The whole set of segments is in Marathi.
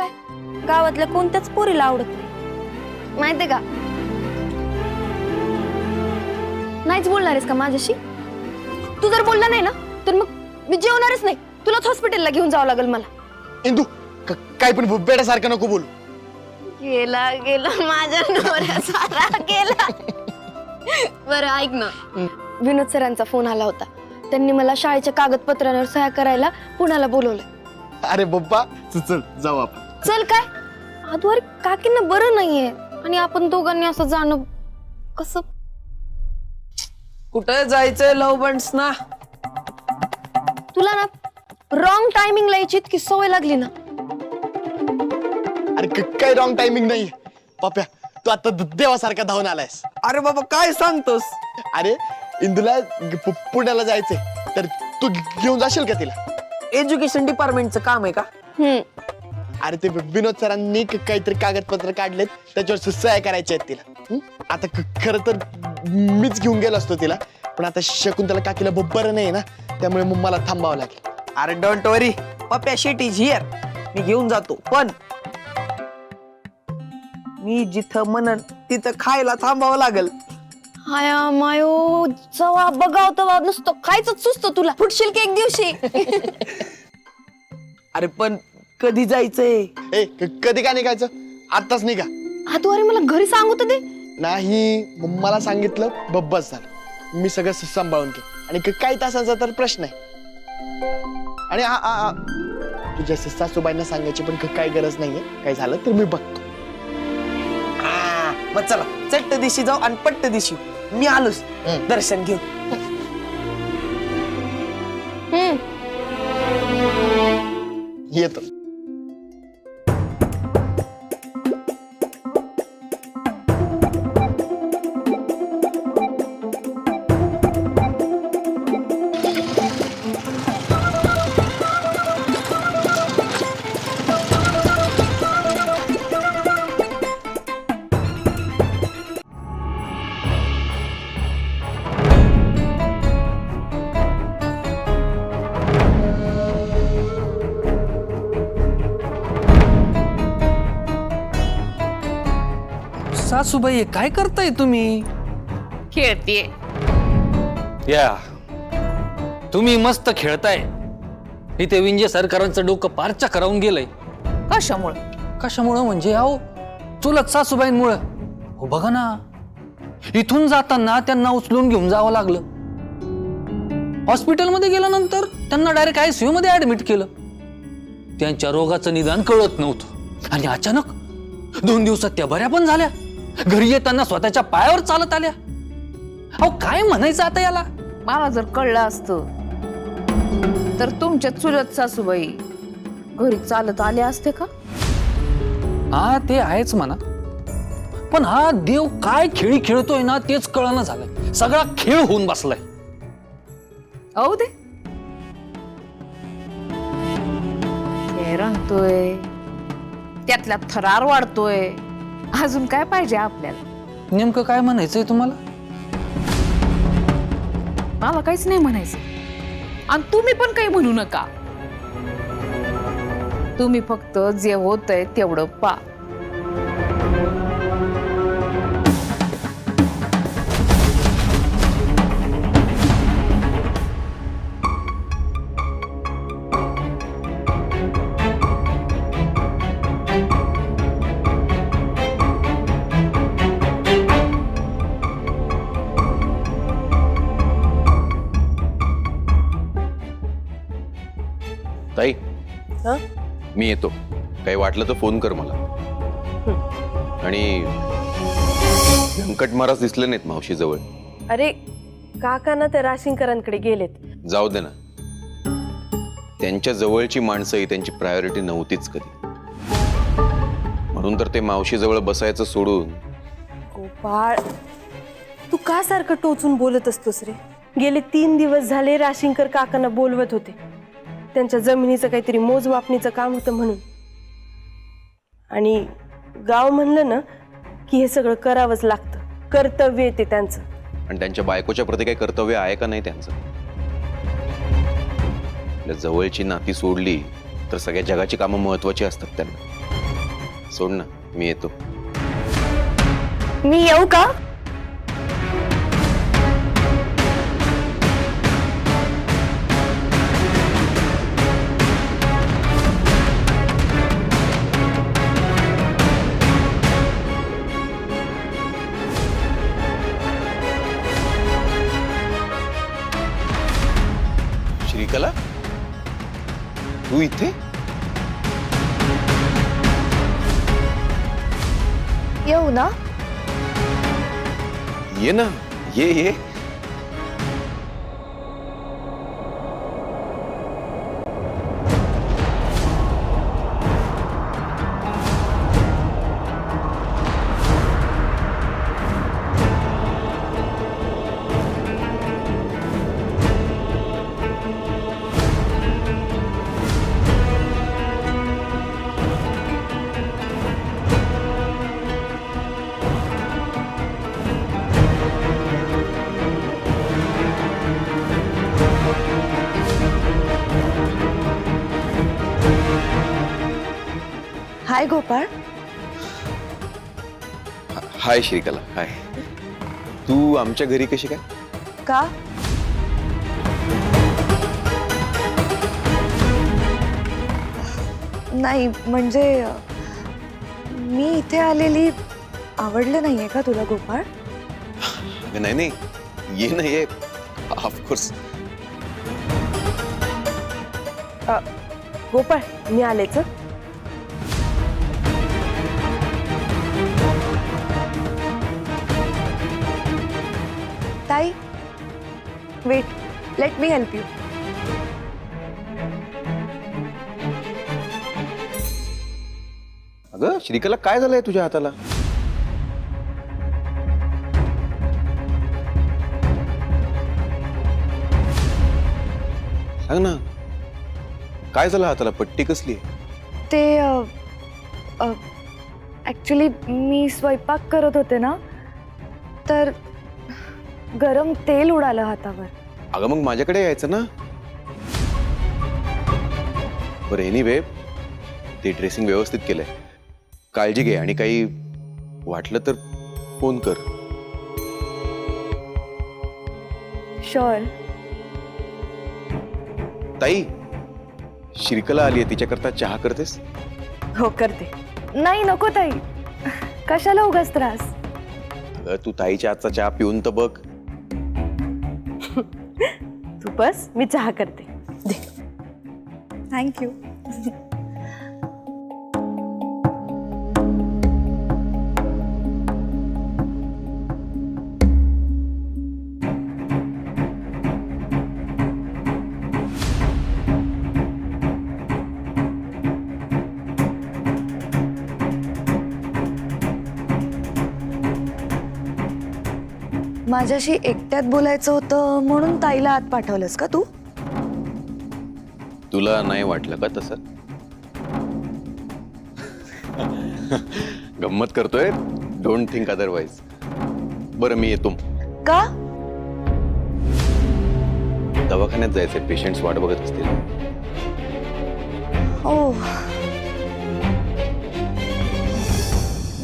काय गावातल्या कोणत्याच पोरीला आवडत नाही माहितीये का? नाहीच बोलणार आहेस का माझ्याशी? तू जर बोलला नाही ना तर मग मी जेवणारच नाही. तुलाच हॉस्पिटलला घेऊन जावं लागेल मला. इंदू काय पण बेड्यासारखं नको बोलू. गेला गेला माझ्या नवऱ्याचा गेला. बरं ऐक ना, विनोद सरांचा फोन आला होता. त्यांनी मला शाळेच्या कागदपत्रांवर सह्या करायला पुण्याला बोलवलं. अरे बाप्पा चल जाऊ आपण. चल काय? आधुवारी काकींना बरं नाहीये आणि आपण दोघांनी असं जाणं कसं? कुठे जायचंय लव बंड्स ना? तुला ना रॉंग टायमिंगला यायची इतकी सवय लागली ना. अरे काय रॉंग टायमिंग नाही पाप्या. तू आता देवासारखा धावून आलायस. अरे बाबा काय सांगतोस? अरे इंदूला पुण्याला जायचंय तर तू घेऊन जाशील का तिला? एज्युकेशन डिपार्टमेंटचं काम आहे का? अरे ते विनोद सरांनी काहीतरी कागदपत्र काढलेत त्याच्यावर सह्या करायच्या आहेत तिला. आता खरं तर मीच घेऊन गेलो असतो तिला, पण आता शकुंतला काकीला बरं नाही ना, त्यामुळे मग मला थांबावं लागेल. अरे don't worry, Pappya Sheth is here. मी घेऊन जातो, पण मी जिथं म्हणन तिथं खायला थांबावं लागल. हाया मायो जवा बघाव तवा नुसतं खायचंच सुचतं तुला. फुटशील की एक दिवशी. अरे पण कधी जायचंय? ए कधी का निघायचं? आत्ताच निघा. आधुवारी मला घरी सांगू तर दे. नाही मला सांगितलं बस झालं. मी सगळं सांभाळून घे. आणि काही तासांचा तर प्रश्न आहे. आणि तुझ्या सासूबाईंना सांगायची पण काही गरज नाहीये. काय झालं तर मी बघतो. मग चला चट्ट दिशी जाऊ आणि पट्ट दिशी. मी आलोच दर्शन घेऊ. येतो. सासूबाई काय करताय तुम्ही? खेळतीये. या तुम्ही मस्त खेळताय. इथे विंजे सरकारांचं डोकं पारच्या करावून गेलंय. कशामुळं? कशामुळं म्हणजे अहो चुलत सासूबाईंमुळं. हो बघा ना, इथून जाताना त्यांना उचलून घेऊन जावं लागलं. हॉस्पिटलमध्ये गेल्यानंतर त्यांना डायरेक्ट ICU मध्ये ऍडमिट केलं. त्यांच्या रोगाचं निदान कळत नव्हतं आणि अचानक 2 दिवसात त्या बऱ्या पण झाल्या. घरी येताना स्वतःच्या पायावर चालत आल्या. अहो काय म्हणायचं आता याला? मला जर कळलं असतं तर तुमच्या चुलत सासूबाई घरी चालत आले असते का? हा ते आहेच म्हणा, पण हा देव काय खेळी खेळतोय ना तेच कळणं झालंय. सगळा खेळ होऊन बसलाय. अहो दे रंगतोय, त्यातला थरार वाढतोय. अजून काय पाहिजे आपल्याला? नेमकं काय म्हणायचंय तुम्हाला? मला काहीच नाही म्हणायचं आणि तुम्ही पण काही म्हणू नका. तुम्ही फक्त जे होतंय तेवढं पा. ताई मी येतो. काही वाटलं तर फोन कर मला. आणि व्यंकट महाराज दिसले नाहीत मावशी जवळ. अरे काका ना त्या राशिंकरांकडे गेलेत. जाऊ दे ना, त्यांच्या जवळची माणसं ही त्यांची प्रायोरिटी नव्हतीच कधी. म्हणून तर ते मावशी जवळ बसायचं सोडून. गोपाळ तू का सारखं टोचून बोलत असतोस रे? गेले 3 दिवस झाले राशिंकर काकांना बोलवत होते. त्यांच्या जमिनीचं काहीतरी मोजमापणीचं काम होतं म्हणून. आणि गाव म्हणलं ना की हे सगळं करावंच लागतं. कर्तव्य आहे ते त्यांचं. आणि त्यांच्या बायकोच्या प्रती काही कर्तव्य आहे का नाही त्यांचं? आपल्या जवळची नाती सोडली तर सगळ्या जगाची कामं महत्वाची असतात त्यांना. सोड ना, मी येतो. मी येऊ का? श्रीकला, तू इथे? येऊ ना? ये ना, ये. हाय गोपाळ. हाय श्रीकला, हाय. तू आमच्या घरी कशी काय? का? नाही म्हणजे मी इथे आलेली आवडलं नाहीये का तुला गोपाळ? अगं नाही, ये ना, ये. ऑफकोर्स. गोपाळ मी आलेच. ताई wait, let me help you. अगं श्रीकला, काय झालंय तुझ्या हाताला? सांग ना, काय झालं हाताला? पट्टी कसली? ते ऍक्च्युली मी स्वयंपाक करत होते ना, तर गरम तेल उडालं हातावर. अगं मग माझ्याकडे यायचं ना. बरं, एनिवे ते ड्रेसिंग व्यवस्थित केलंय. काळजी घे आणि काही वाटलं तर फोन कर. शुअर. ताई, श्रीकला आली आहे, तिच्याकरता चहा करतेस? हो करते. नाही नको ताई, कशाला उगाच त्रास. अगं तू ताईच्या हातचा चहा पिऊन तर बघ. तू बस, मी चहा करते. थँक्यू. माझ्याशी एकट्यात बोलायचं होतं म्हणून ताईला आत पाठवलंस का तू? तुला नाही वाटलं का तसं? गंमत करतोय. Don't think otherwise. बरं, मी येतो. का? दवाखान्यात जायचंय, पेशंट्स वाट बघत असतील. ओ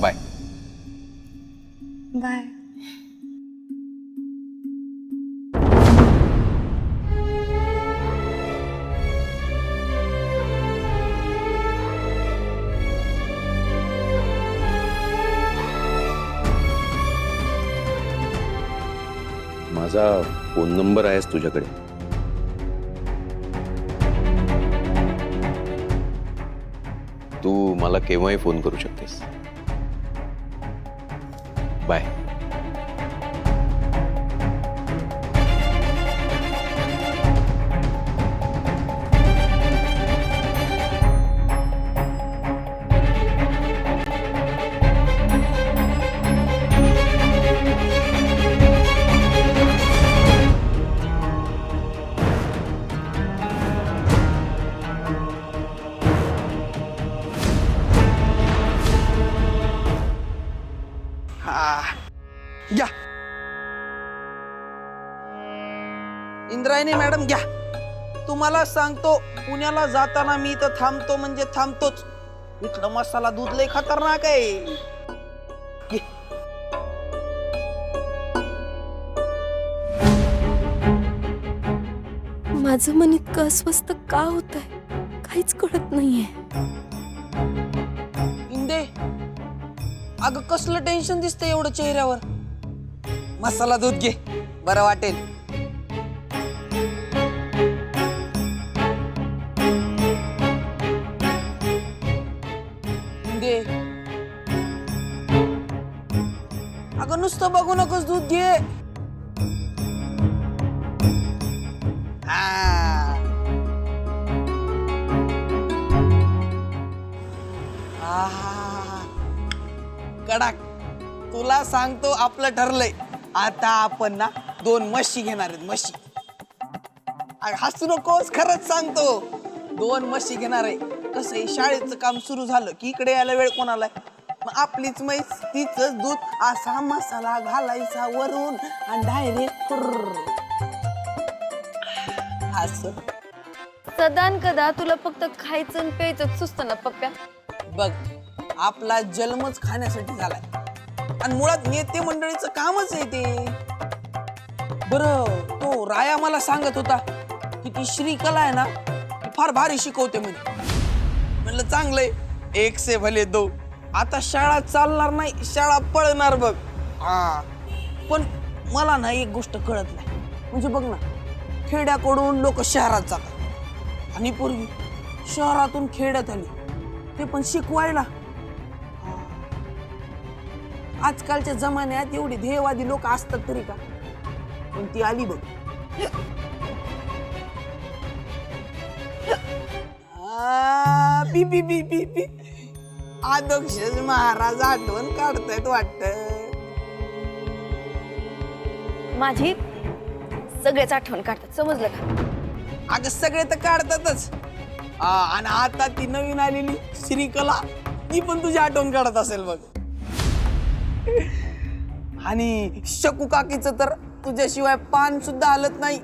बाय. बाय. माझा फोन नंबर आहेस तुझ्याकडे. तू मला केव्हाही फोन करू शकतेस. बाय. घ्या. इंद्रायणी मॅडम घ्या. तुम्हाला सांगतो, पुण्याला जाताना मी इथं थांबतो म्हणजे थांबतोच. इथलं मसाला दूध लय खतरनाक आहे. घे. माझं मन इतकं अस्वस्थ का होत आहे काहीच कळत नाहीये. इंदे, अगं कसलं टेन्शन दिसतंय एवढं चेहऱ्यावर. मसाला दूध घे, बरं वाटेल. इंदे, अगं नुसतं बघू नकोस, दूध घे. कडक. तुला सांगतो आपलं ठरलंय. आता आपण ना 2 म्हशी घेणार आहेत. म्हशी. हसू नकोस, खरंच सांगतो. 2 म्हशी घेणार आहे. कसं आहे, शाळेचं काम सुरू झालं की इकडे यायला वेळ कोणाला, मग आपलीच म्हैस तीच दूध, असा मसाला घालायचा वरून आणि डायरेक्ट असं. सदान कदा तुला फक्त खायचं आणि प्यायचं सुचतं ना पप्प्या. बघ, आपला जन्मच खाण्यासाठी झालाय आणि मुळात नेते मंडळीचं कामच आहे ते. बरं, तो राया मला सांगत होता की ती श्रीकला आहे ना, ती फार भारी शिकवते म्हणे. म्हणलं चांगलंय, 1 से भले 2. आता शाळा चालणार नाही, शाळा पळणार बघ. हा, पण मला ना एक गोष्ट कळत नाही. म्हणजे बघ ना, खेड्याकडून लोक शहरात जातात आणि पूर्वी शहरातून खेड्यात आली, ते पण शिकवायला. आजकालच्या जमान्यात एवढी ध्येयवादी लोक असतात तरी का, पण ती आली बघ. P P P P P. अध्यक्ष महाराज आठवण काढतायत वाटत. माझी सगळेच आठवण काढतात, समजलं का? अगं सगळे तर काढतातच. आणि आता ती नवीन आलेली श्रीकला, ती पण तुझी आठवण काढत असेल बघ. आणि शकू काकीचं तर तुझ्याशिवाय पान सुद्धा हलत नाही.